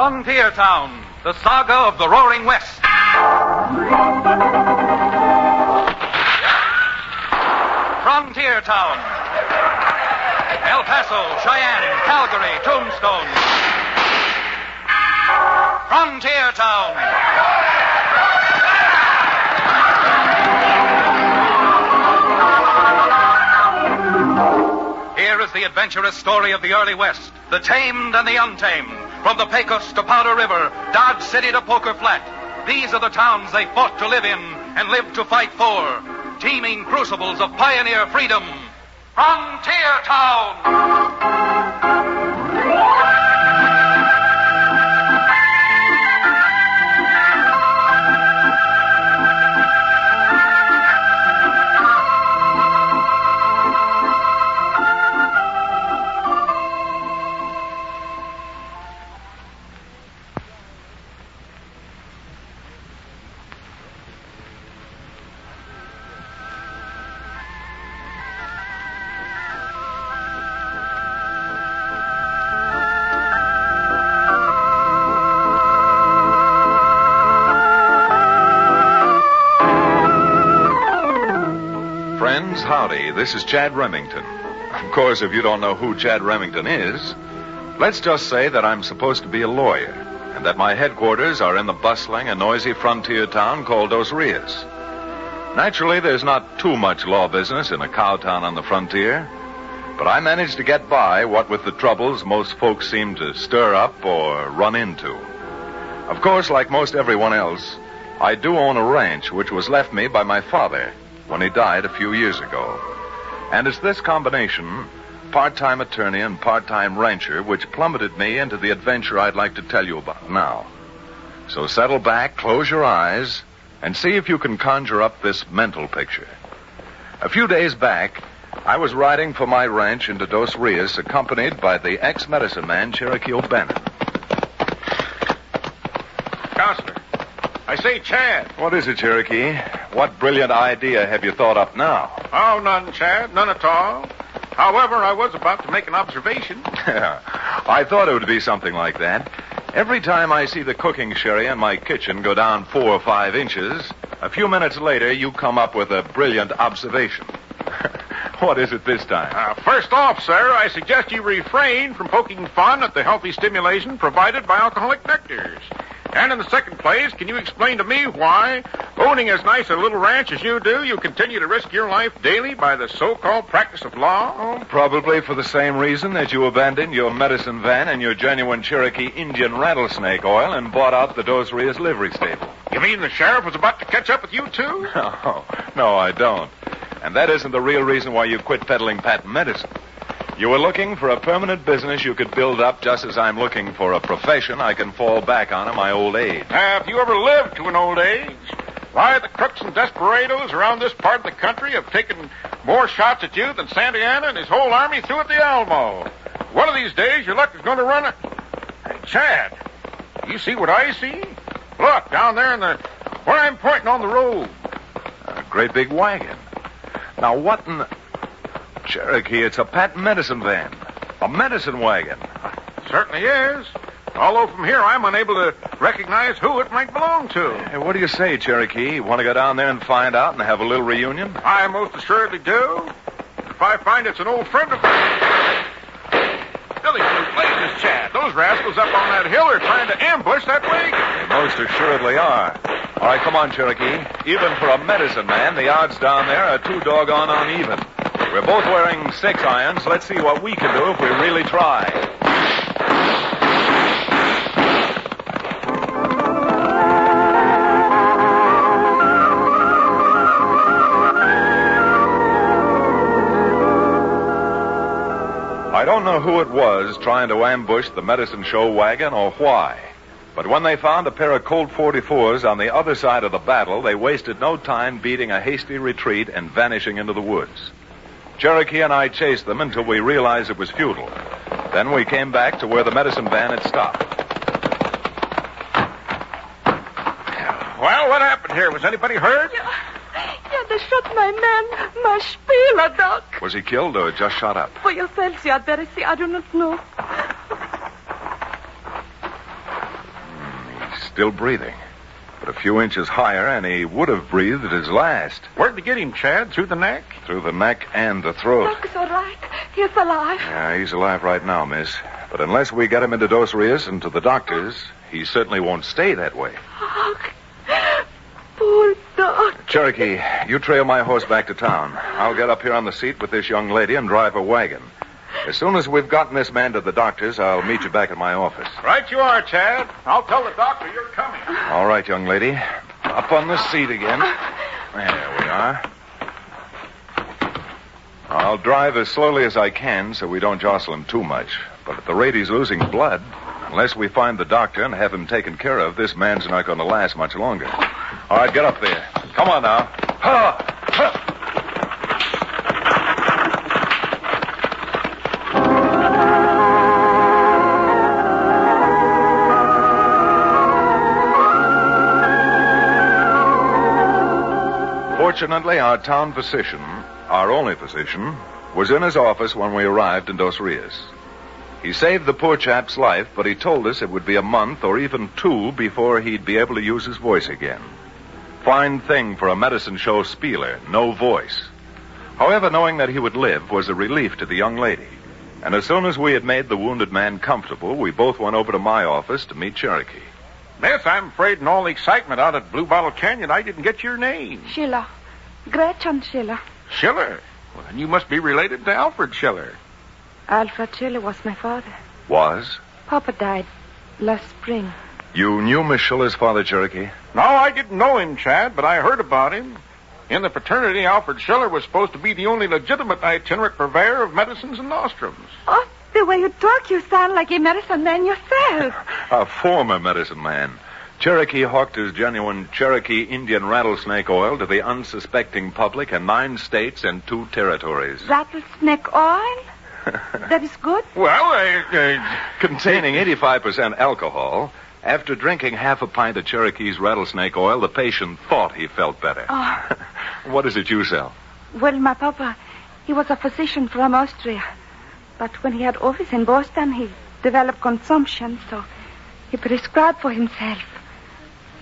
Frontier Town, the saga of the Roaring West. Frontier Town. El Paso, Cheyenne, Calgary, Tombstone. Frontier Town. Here is the adventurous story of the early West, the tamed and the untamed. From the Pecos to Powder River, Dodge City to Poker Flat. These are the towns they fought to live in and lived to fight for. Teeming crucibles of pioneer freedom. Frontier Town! Howdy, this is Chad Remington. Of course, if you don't know who Chad Remington is, let's just say that I'm supposed to be a lawyer, and that my headquarters are in the bustling and noisy frontier town called Dos Rios. Naturally, there's not too much law business in a cow town on the frontier, but I managed to get by what with the troubles most folks seem to stir up or run into. Of course, like most everyone else, I do own a ranch which was left me by my father when he died a few years ago. And it's this combination, part-time attorney and part-time rancher, which plummeted me into the adventure I'd like to tell you about now. So settle back, close your eyes, and see if you can conjure up this mental picture. A few days back, I was riding for my ranch into Dos Rios, accompanied by the ex-medicine man, Cherokee O'Bannon. Counselor, I say, Chad. What is it, Cherokee? What brilliant idea have you thought up now? Oh, none, Chad. None at all. However, I was about to make an observation. I thought it would be something like that. Every time I see the cooking sherry in my kitchen go down 4 or 5 inches, a few minutes later you come up with a brilliant observation. What is it this time? First off, sir, I suggest you refrain from poking fun at the healthy stimulation provided by alcoholic nectars. And in the second place, can you explain to me why, owning as nice a little ranch as you do, you continue to risk your life daily by the so-called practice of law? Oh, probably for the same reason that you abandoned your medicine van and your genuine Cherokee Indian rattlesnake oil and bought out the Dos Rios livery stable. You mean the sheriff was about to catch up with you, too? No, I don't. And that isn't the real reason why you quit peddling patent medicine. You were looking for a permanent business you could build up just as I'm looking for a profession I can fall back on in my old age. If you ever lived to an old age, why, the crooks and desperados around this part of the country have taken more shots at you than Santa Anna and his whole army threw at the Alamo. One of these days, your luck is going to run it. Hey, Chad, you see what I see? Look, down there where I'm pointing on the road. A great big wagon. Now, what in the... Cherokee, it's a patent medicine van. A medicine wagon. Certainly is. Although from here I'm unable to recognize who it might belong to. Hey, what do you say, Cherokee? Want to go down there and find out and have a little reunion? I most assuredly do. If I find it's an old friend of mine. Billy Blue Blazes, Chad. Those rascals up on that hill are trying to ambush that wagon. They most assuredly are. All right, come on, Cherokee. Even for a medicine man, the odds down there are too doggone uneven. We're both wearing 6 irons. Let's see what we can do if we really try. I don't know who it was trying to ambush the medicine show wagon or why. But when they found a pair of Colt 44s on the other side of the battle, they wasted no time beating a hasty retreat and vanishing into the woods. Cherokee and I chased them until we realized it was futile. Then we came back to where the medicine van had stopped. Well, what happened here? Was anybody hurt? Yeah, they shot my man, my Spieler, Doc. Was he killed or just shot up? For yourself, you had better see. I do not know. still breathing. But a few inches higher, and he would have breathed at his last. Where'd they get him, Chad? Through the neck? Through the neck and the throat. Doc is all right. He's alive. Yeah, he's alive right now, miss. But unless we get him into Dos Rios and to the doctors, he certainly won't stay that way. Doc. Poor Doc. Cherokee, you trail my horse back to town. I'll get up here on the seat with this young lady and drive a wagon. As soon as we've gotten this man to the doctors, I'll meet you back at my office. Right you are, Chad. I'll tell the doctor you're coming. All right, young lady. Up on the seat again. There we are. I'll drive as slowly as I can so we don't jostle him too much. But at the rate he's losing blood, unless we find the doctor and have him taken care of, this man's not going to last much longer. All right, get up there. Come on now. Ha! Ha! Fortunately, our town physician, our only physician, was in his office when we arrived in Dos Rios. He saved the poor chap's life, but he told us it would be a month or even 2 before he'd be able to use his voice again. Fine thing for a medicine show spieler, no voice. However, knowing that he would live was a relief to the young lady. And as soon as we had made the wounded man comfortable, we both went over to my office to meet Cherokee. Miss, I'm afraid in all the excitement out at Blue Bottle Canyon, I didn't get your name. Schiller. Gretchen Schiller. Schiller? Well, then you must be related to Alfred Schiller. Alfred Schiller was my father. Was? Papa died last spring. You knew Miss Schiller's father, Cherokee? No, I didn't know him, Chad, but I heard about him. In the fraternity, Alfred Schiller was supposed to be the only legitimate itinerant purveyor of medicines and nostrums. Oh, the way you talk, you sound like a medicine man yourself. A former medicine man. Cherokee hawked his genuine Cherokee Indian rattlesnake oil to the unsuspecting public in 9 states and 2 territories. Rattlesnake oil? That is good? Well, Containing 85% alcohol. After drinking half a pint of Cherokee's rattlesnake oil, the patient thought he felt better. Oh. What is it you sell? Well, my papa, he was a physician from Austria. But when he had office in Boston, he developed consumption, so he prescribed for himself.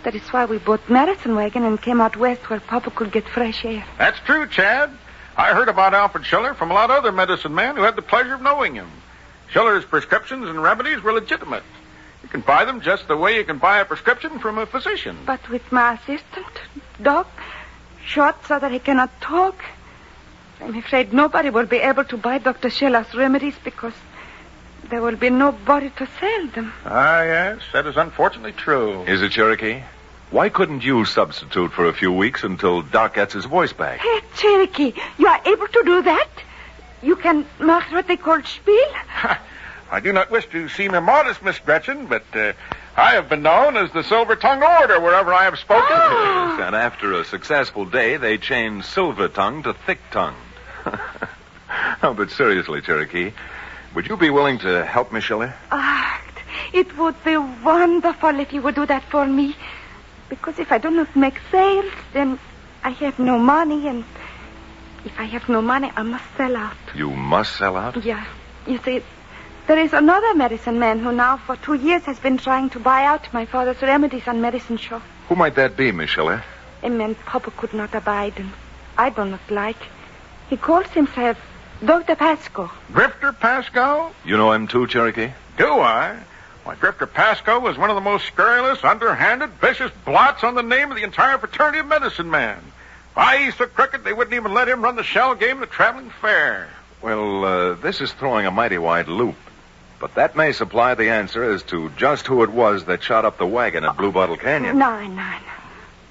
That is why we bought medicine wagon and came out west where Papa could get fresh air. That's true, Chad. I heard about Alfred Schiller from a lot of other medicine men who had the pleasure of knowing him. Schiller's prescriptions and remedies were legitimate. You can buy them just the way you can buy a prescription from a physician. But with my assistant, Doc, short so that he cannot talk, I'm afraid nobody will be able to buy Dr. Schiller's remedies because there will be nobody to sell them. Ah, yes, that is unfortunately true. Is it, Cherokee? Why couldn't you substitute for a few weeks until Doc gets his voice back? Hey, Cherokee, you are able to do that? You can make what they call spiel? I do not wish to seem immodest, Miss Gretchen, but I have been known as the silver-tongued orator wherever I have spoken. Yes, and after a successful day, they changed silver-tongued to thick-tongued. Oh, but seriously, Cherokee, would you be willing to help Miss Schiller? It would be wonderful if you would do that for me. Because if I do not make sales, then I have no money, and if I have no money, I must sell out. You must sell out? Yeah. You see, there is another medicine man who now for 2 years has been trying to buy out my father's remedies and medicine show. Who might that be, Miss Schiller? A man Papa could not abide, and I do not like. He calls himself Dr. Pasco. Drifter Pasco? You know him too, Cherokee? Do I? Why, Drifter Pasco was one of the most scurrilous, underhanded, vicious blots on the name of the entire fraternity of medicine men. Why, he's so crooked they wouldn't even let him run the shell game at the traveling fair. Well, this is throwing a mighty wide loop. But that may supply the answer as to just who it was that shot up the wagon at Blue Bottle Canyon. No.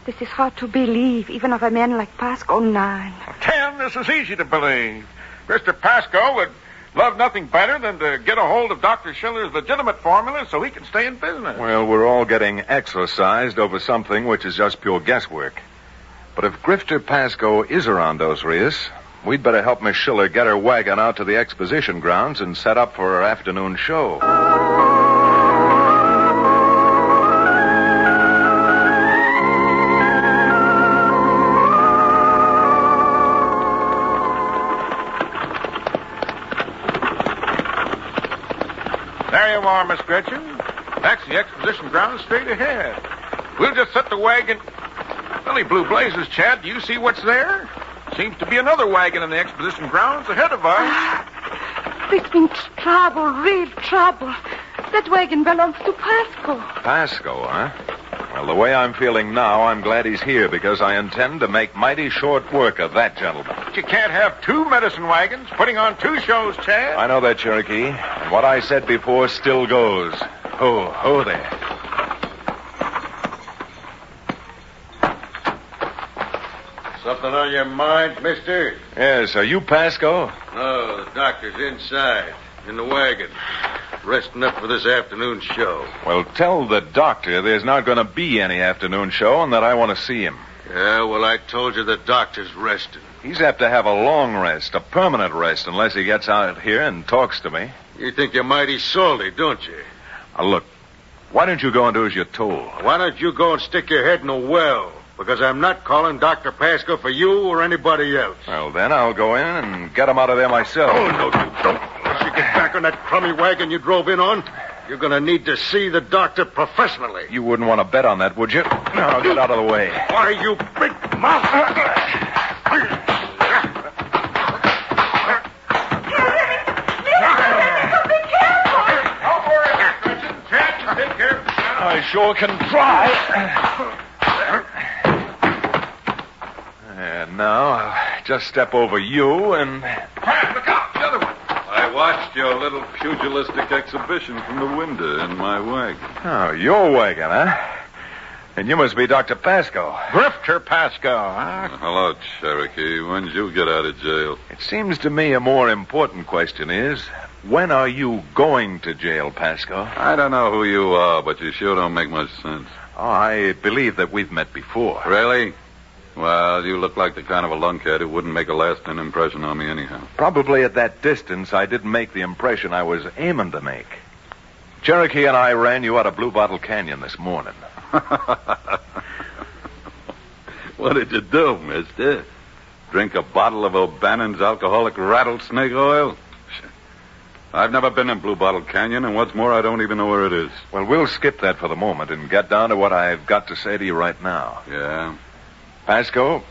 This is hard to believe, even of a man like Pasco. No. Ken, this is easy to believe. Mr. Pasco would love nothing better than to get a hold of Dr. Schiller's legitimate formula so he can stay in business. Well, we're all getting exorcised over something which is just pure guesswork. But if Grifter Pasco is around Dos Rios, we'd better help Miss Schiller get her wagon out to the exposition grounds and set up for her afternoon show. There you are, Miss Gretchen. That's the exposition grounds straight ahead. We'll just set the wagon... Billy Blue Blazes, Chad, do you see what's there? Seems to be another wagon in the exposition grounds ahead of us. This means trouble, real trouble. That wagon belongs to Pasco. Pasco, huh? Well, the way I'm feeling now, I'm glad he's here because I intend to make mighty short work of that gentleman. But you can't have two medicine wagons putting on two shows, Chad. I know that, Cherokee. And what I said before still goes. Oh there. Something on your mind, mister? Yes, are you Pasco? No, the doctor's inside, in the wagon, resting up for this afternoon show. Well, tell the doctor there's not going to be any afternoon show and that I want to see him. Yeah, well, I told you the doctor's resting. He's apt to have a long rest, a permanent rest, unless he gets out here and talks to me. You think you're mighty salty, don't you? Now, look, why don't you go and do as you're told? Why don't you go and stick your head in a well? Because I'm not calling Dr. Pasco for you or anybody else. Well, then I'll go in and get him out of there myself. Oh, no, you don't. Once you get back on that crummy wagon you drove in on, you're going to need to see the doctor professionally. You wouldn't want to bet on that, would you? No, get out of the way. Why, you big mouth. I sure can try. And now I'll just step over you and... Look out, the other one. I watched your little pugilistic exhibition from the window in my wagon. Oh, your wagon, huh? And you must be Dr. Pasco. Grifter Pasco, huh? Hello, Cherokee. When did you get out of jail? It seems to me a more important question is, when are you going to jail, Pasco? I don't know who you are, but you sure don't make much sense. Oh, I believe that we've met before. Really? Well, you look like the kind of a lunkhead who wouldn't make a lasting impression on me anyhow. Probably at that distance, I didn't make the impression I was aiming to make. Cherokee and I ran you out of Blue Bottle Canyon this morning. What did you do, mister? Drink a bottle of O'Bannon's alcoholic rattlesnake oil? I've never been in Blue Bottle Canyon, and what's more, I don't even know where it is. Well, we'll skip that for the moment and get down to what I've got to say to you right now. Yeah? Pasco,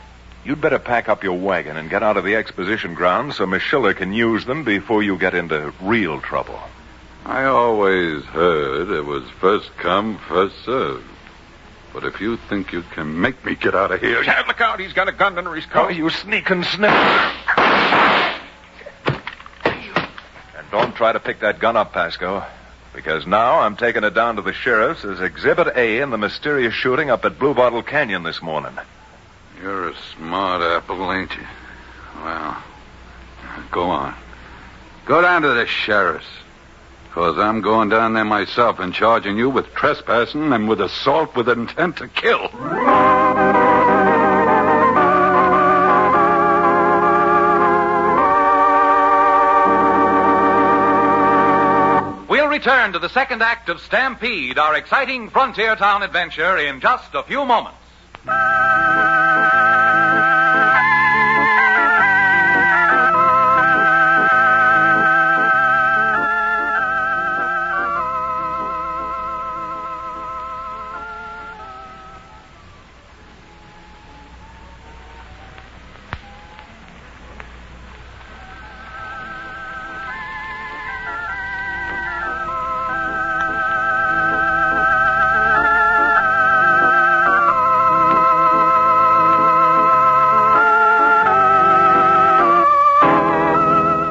you'd better pack up your wagon and get out of the exposition grounds so Miss Schiller can use them before you get into real trouble. I always heard it was first come, first served. But if you think you can make me get out of here... Chad, look out. He's got a gun under his coat. Oh, you sneaking sniffer. And don't try to pick that gun up, Pasco. Because now I'm taking it down to the sheriff's as Exhibit A in the mysterious shooting up at Blue Bottle Canyon this morning. You're a smart apple, ain't you? Well, go on. Go down to the sheriff's. Because I'm going down there myself and charging you with trespassing and with assault with intent to kill. We'll return to the second act of Stampede, our exciting frontier town adventure, in just a few moments.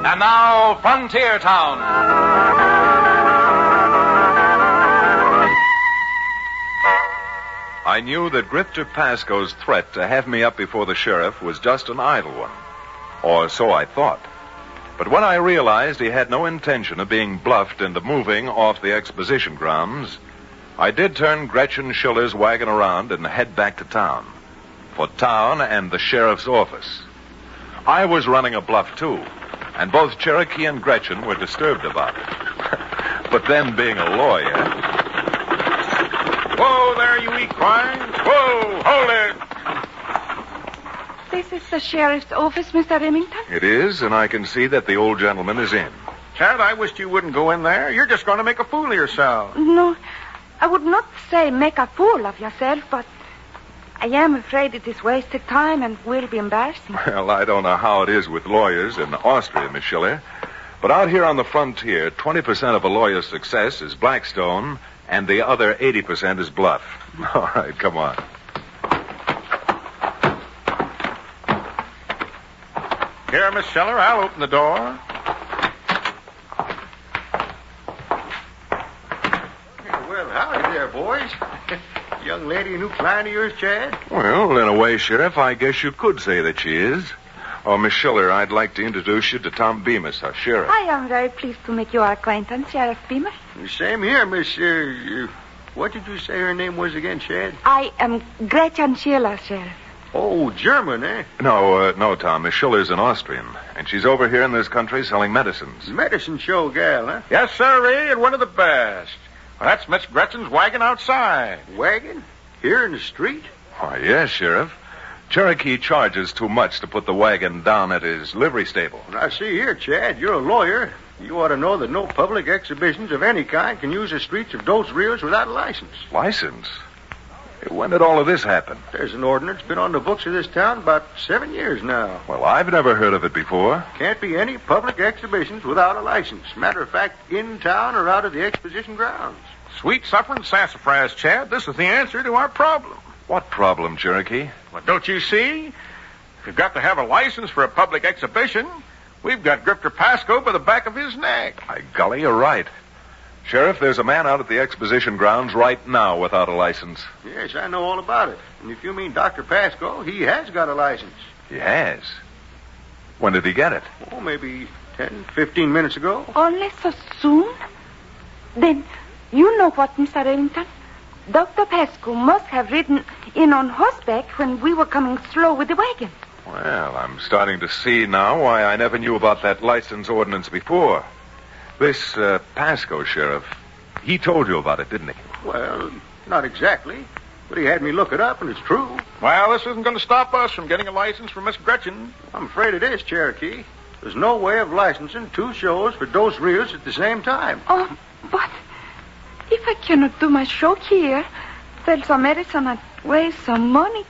And now, Frontier Town. I knew that Grifter Pasco's threat to have me up before the sheriff was just an idle one. Or so I thought. But when I realized he had no intention of being bluffed into moving off the exposition grounds, I did turn Gretchen Schiller's wagon around and head back to town. For town and the sheriff's office. I was running a bluff, too. And both Cherokee and Gretchen were disturbed about it. But then, being a lawyer... Whoa there, you equines. Whoa, hold it. This is the sheriff's office, Mr. Remington? It is, and I can see that the old gentleman is in. Chad, I wished you wouldn't go in there. You're just going to make a fool of yourself. No, I would not say make a fool of yourself, but I am afraid it is wasted time and will be embarrassing. Well, I don't know how it is with lawyers in Austria, Miss Schiller. But out here on the frontier, 20% of a lawyer's success is Blackstone, and the other 80% is bluff. All right, come on. Here, Miss Schiller, I'll open the door. Well, howdy there, boys. Young lady, a new client of yours, Chad? Well, in a way, Sheriff, I guess you could say that she is. Oh, Miss Schiller, I'd like to introduce you to Tom Bemis, our sheriff. I am very pleased to make your acquaintance, Sheriff Bemis. Same here, Miss... what did you say her name was again, Chad? I am Gretchen Schiller, Sheriff. Oh, German, eh? No, Tom. Miss Schiller's an Austrian, and she's over here in this country selling medicines. Medicine show gal, huh? Yes, sirree, and one of the best. Well, that's Miss Gretchen's wagon outside. Wagon? Here in the street? Why, yes, Sheriff. Cherokee charges too much to put the wagon down at his livery stable. Now, see here, Chad, you're a lawyer. You ought to know that no public exhibitions of any kind can use the streets of Dos Rios without a license. License? When did all of this happen? There's an ordinance been on the books of this town about 7 years now. Well, I've never heard of it before. Can't be any public exhibitions without a license. Matter of fact, in town or out of the exposition grounds. Sweet suffering sassafras, Chad. This is the answer to our problem. What problem, Cherokee? Well, don't you see? If you've got to have a license for a public exhibition, we've got Grifter Pasco by the back of his neck. By golly, you're right. Sheriff, there's a man out at the exposition grounds right now without a license. Yes, I know all about it. And if you mean Dr. Pasco, he has got a license. He has? When did he get it? Oh, maybe 10, 15 minutes ago. Only so soon? Then you know what, Mr. Remington? Dr. Pasco must have ridden in on horseback when we were coming slow with the wagon. Well, I'm starting to see now why I never knew about that license ordinance before. This Pasco, Sheriff, he told you about it, didn't he? Well, not exactly. But he had me look it up, and it's true. Well, this isn't going to stop us from getting a license for Miss Gretchen. I'm afraid it is, Cherokee. There's no way of licensing 2 shows for Dos Rios at the same time. Oh, but if I cannot do my show here, sell some medicine and raise some money.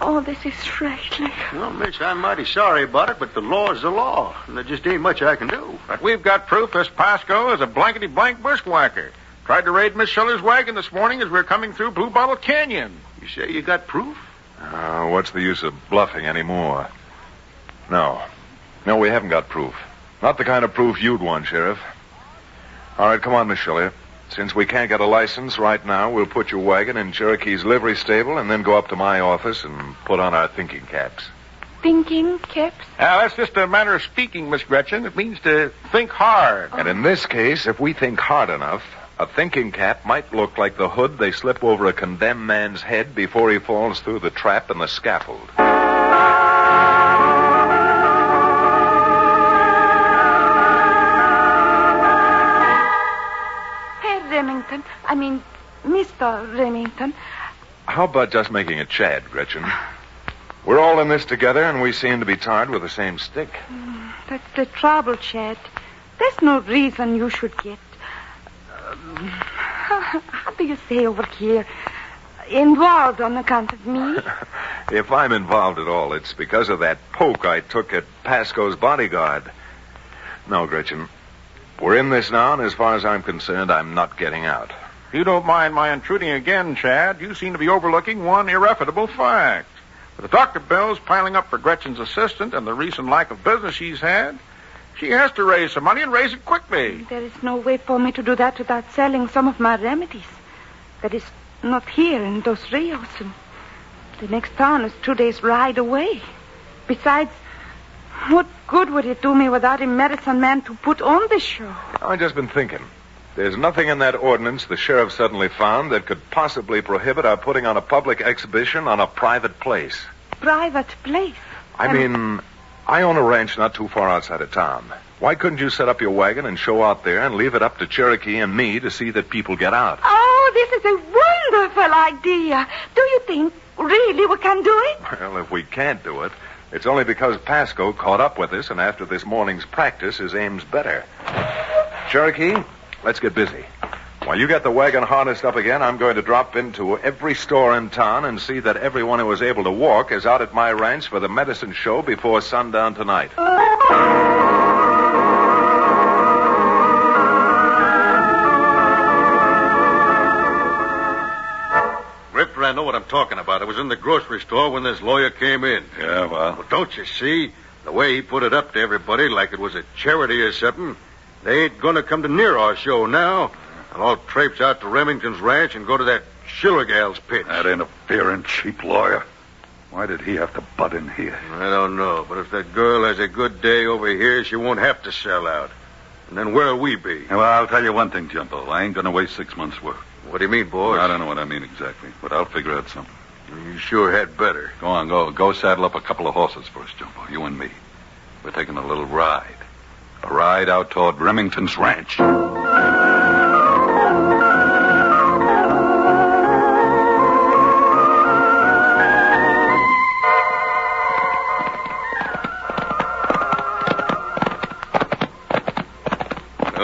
Oh, this is frightening. Well, Miss, I'm mighty sorry about it, but the law is the law, and there just ain't much I can do. But we've got proof this Pasco is a blankety-blank bushwhacker. Tried to raid Miss Schiller's wagon this morning as we were coming through Blue Bottle Canyon. You say you got proof? What's the use of bluffing anymore? No, we haven't got proof. Not the kind of proof you'd want, Sheriff. All right, come on, Miss Schiller. Since we can't get a license right now, we'll put your wagon in Cherokee's livery stable and then go up to my office and put on our thinking caps. Thinking caps? That's just a matter of speaking, Miss Gretchen. It means to think hard. And in this case, if we think hard enough, a thinking cap might look like the hood they slip over a condemned man's head before he falls through the trap and the scaffold. Remington. I mean, Mr. Remington. How about just making it Chad, Gretchen? We're all in this together, and we seem to be tied with the same stick. That's the trouble, Chad. There's no reason you should get... how do you say over here? Involved on account of me? If I'm involved at all, it's because of that poke I took at Pasco's bodyguard. No, Gretchen. We're in this now, and as far as I'm concerned, I'm not getting out. If you don't mind my intruding again, Chad, you seem to be overlooking one irrefutable fact. With the doctor bills piling up for Gretchen's assistant and the recent lack of business she's had, she has to raise some money and raise it quickly. There is no way for me to do that without selling some of my remedies. That is not here in Dos Rios. The next town is 2 days' ride away. Besides, what good would it do me without a medicine man to put on the show? I've just been thinking. There's nothing in that ordinance the sheriff suddenly found that could possibly prohibit our putting on a public exhibition on a private place. Private place? I mean, I own a ranch not too far outside of town. Why couldn't you set up your wagon and show out there and leave it up to Cherokee and me to see that people get out? Oh, this is a wonderful idea. Do you think really we can do it? Well, if we can't do it, it's only because Pasco caught up with us, and after this morning's practice, his aim's better. Cherokee, let's get busy. While you get the wagon harnessed up again, I'm going to drop into every store in town and see that everyone who is able to walk is out at my ranch for the medicine show before sundown tonight. Ripper, I know what I'm talking about. I was in the grocery store when this lawyer came in. Yeah, well. Don't you see? The way he put it up to everybody like it was a charity or something. They ain't going to come to near our show now. And all traipse out to Remington's ranch and go to that Schiller gal's pitch. That interfering cheap lawyer. Why did he have to butt in here? I don't know, but if that girl has a good day over here, she won't have to sell out. And then where'll we be? Well, I'll tell you one thing, Jumbo. I ain't going to waste 6 months' work. What do you mean, boss? I don't know what I mean exactly, but I'll figure out something. You sure had better. Go on, go saddle up a couple of horses for us, Jumbo, you and me. We're taking a little ride. A ride out toward Remington's ranch. Well,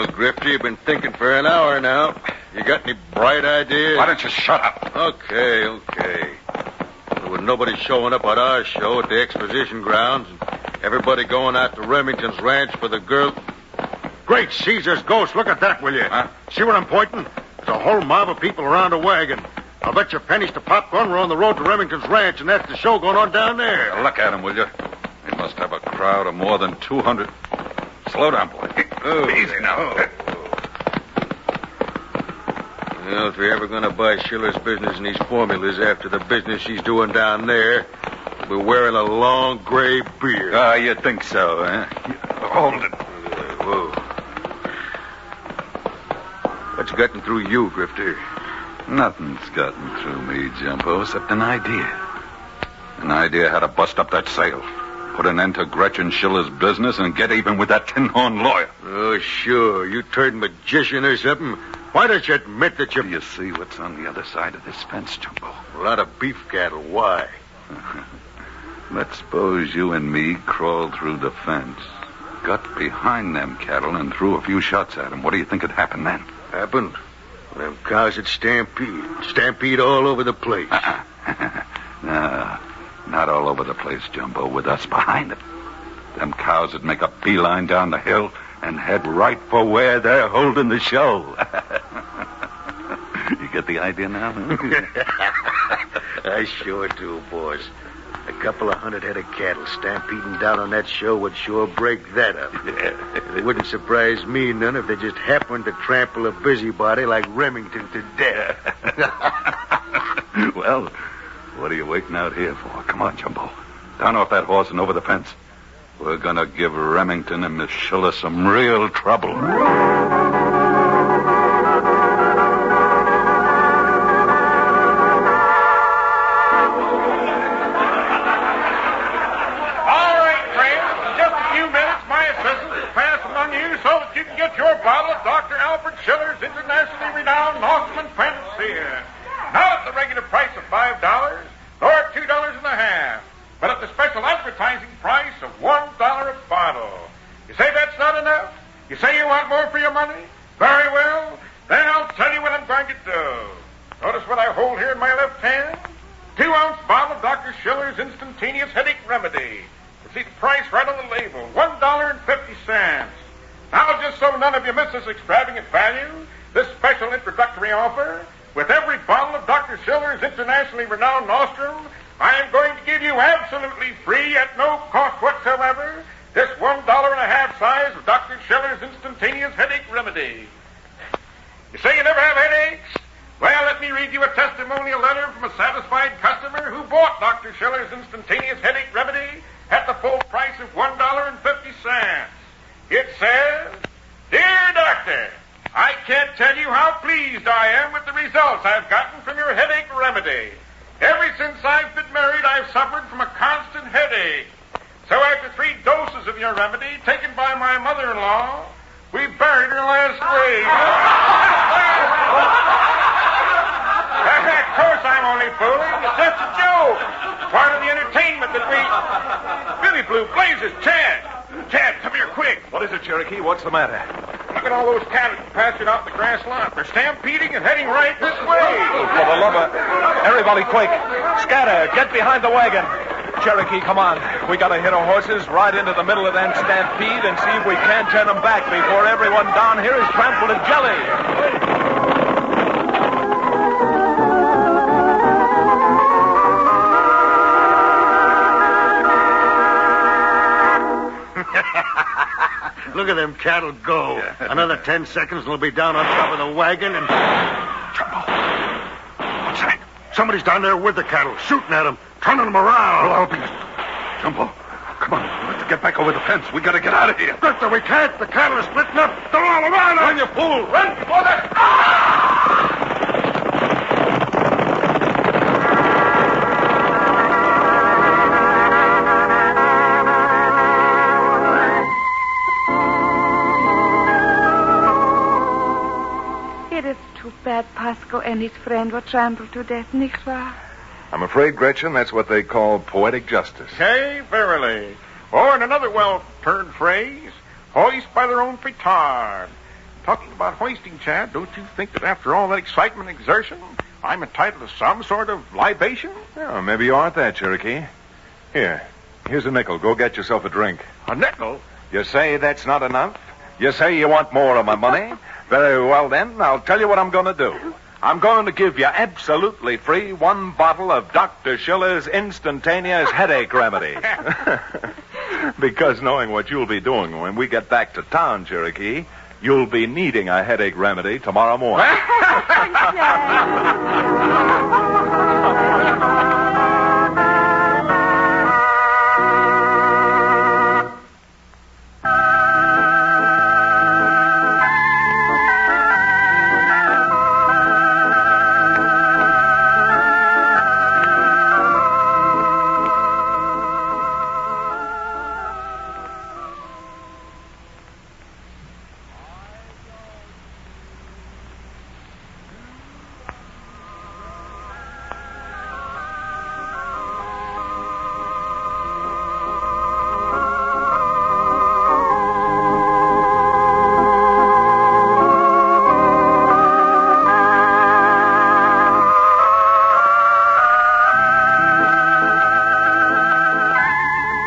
Grifter, you've been thinking for an hour now. You got any bright ideas? Why don't you shut up? Okay. Well, with nobody showing up at our show at the exposition grounds, and everybody going out to Remington's ranch for the girl. Great Caesar's ghost, look at that, will you? Huh? See what I'm pointing? There's a whole mob of people around a wagon. I'll bet your pennies to popcorn we're on the road to Remington's ranch, and that's the show going on down there. Look at him, will you? He must have a crowd of more than 200. Slow down, boy. Easy now. Well, if you're ever going to buy Schiller's business in these formulas after the business she's doing down there, we're wearing a long gray beard. You think so, eh? Hold it. Whoa. What's gotten through you, Grifter? Nothing's gotten through me, Jumbo, except an idea. An idea how to bust up that sale. Put an end to Gretchen Schiller's business and get even with that tin-horn lawyer. Oh, sure. You turned magician or something. Why don't you admit that you... You see what's on the other side of this fence, Jumbo? A lot of beef cattle. Why? Let's suppose you and me crawled through the fence, got behind them cattle, and threw a few shots at them. What do you think would happen then? Happened? Them cows at Stampede. Stampede all over the place. No, not all over the place, Jumbo, with us behind them. Them cows would make a beeline down the hill and head right for where they're holding the show. You get the idea now? I sure do, boss. A couple of 100 head of cattle stampeding down on that show would sure break that up. Yeah. It wouldn't surprise me none if they just happened to trample a busybody like Remington to death. Well, what are you waiting out here for? Come on, Jumbo. Down off that horse and over the fence. We're gonna give Remington and Miss Schiller some real trouble. Get your bottle of Dr. Alfred Schiller's internationally renowned Norseman Panacea. Not at the regular price of $5, nor at $2.50, but at the special advertising price of $1 a bottle. You say that's not enough? You say you want more for your money? Very well. Then I'll tell you what I'm going to do. Notice what I hold here in my left hand? 2-ounce bottle of Dr. Schiller's instantaneous headache remedy. You see the price right on the label, $1.50. Now, just so none of you miss this extravagant value, this special introductory offer, with every bottle of Dr. Schiller's internationally renowned nostrum, I am going to give you absolutely free, at no cost whatsoever, this $1.50 size of Dr. Schiller's instantaneous headache remedy. You say you never have headaches? Well, let me read you a testimonial letter from a satisfied customer who bought Dr. Schiller's instantaneous headache remedy at the full price of $1.50. It says, Dear Doctor, I can't tell you how pleased I am with the results I've gotten from your headache remedy. Ever since I've been married, I've suffered from a constant headache. So after 3 doses of your remedy, taken by my mother-in-law, we buried her last week. Of course I'm only fooling. It's just a joke. Part of the entertainment that we... Billy Blue Blazes, Chad, come here quick. What is it, Cherokee? What's the matter? Look at all those cattle pastured off the grass lot. They're stampeding and heading right this way. For the love of... Everybody quick. Scatter. Get behind the wagon. Cherokee, come on. We gotta hit our horses right into the middle of that stampede and see if we can't turn them back before everyone down here is trampled in jelly. Look at them cattle go. Yeah. Another 10 seconds and they'll be down on top of the wagon and... Jumbo. What's that? Somebody's down there with the cattle, shooting at them, turning them around. Well, I'll be... Jumbo, come on. We have to get back over the fence. We gotta get out of here. Victor, we can't. The cattle are splitting up. They're all around us. Run, you fool. Run before that... Too bad Pasco and his friend were trampled to death, nicht wahr? I'm afraid, Gretchen, that's what they call poetic justice. Hey, verily. Oh, and another well-turned phrase, hoist by their own petard. Talking about hoisting, Chad, don't you think that after all that excitement and exertion, I'm entitled to some sort of libation? Oh, maybe you aren't that, Cherokee. Here's a nickel. Go get yourself a drink. A nickel? You say that's not enough? You say you want more of my money? Very well, then. I'll tell you what I'm going to do. I'm going to give you absolutely free 1 bottle of Dr. Schiller's instantaneous headache remedy. Because knowing what you'll be doing when we get back to town, Cherokee, you'll be needing a headache remedy tomorrow morning.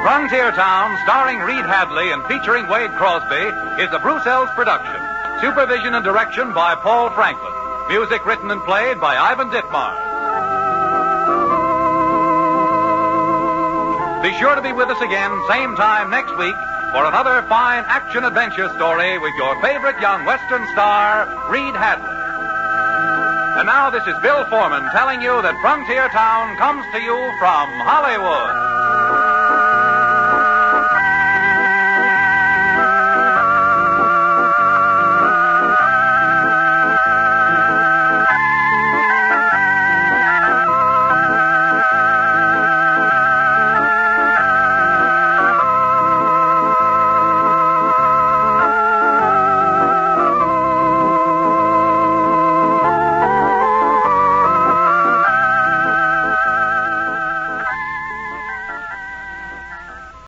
Frontier Town, starring Reed Hadley and featuring Wade Crosby, is a Bruce Ells production. Supervision and direction by Paul Franklin. Music written and played by Ivan Ditmar. Be sure to be with us again, same time next week, for another fine action-adventure story with your favorite young Western star, Reed Hadley. And now this is Bill Foreman telling you that Frontier Town comes to you from Hollywood.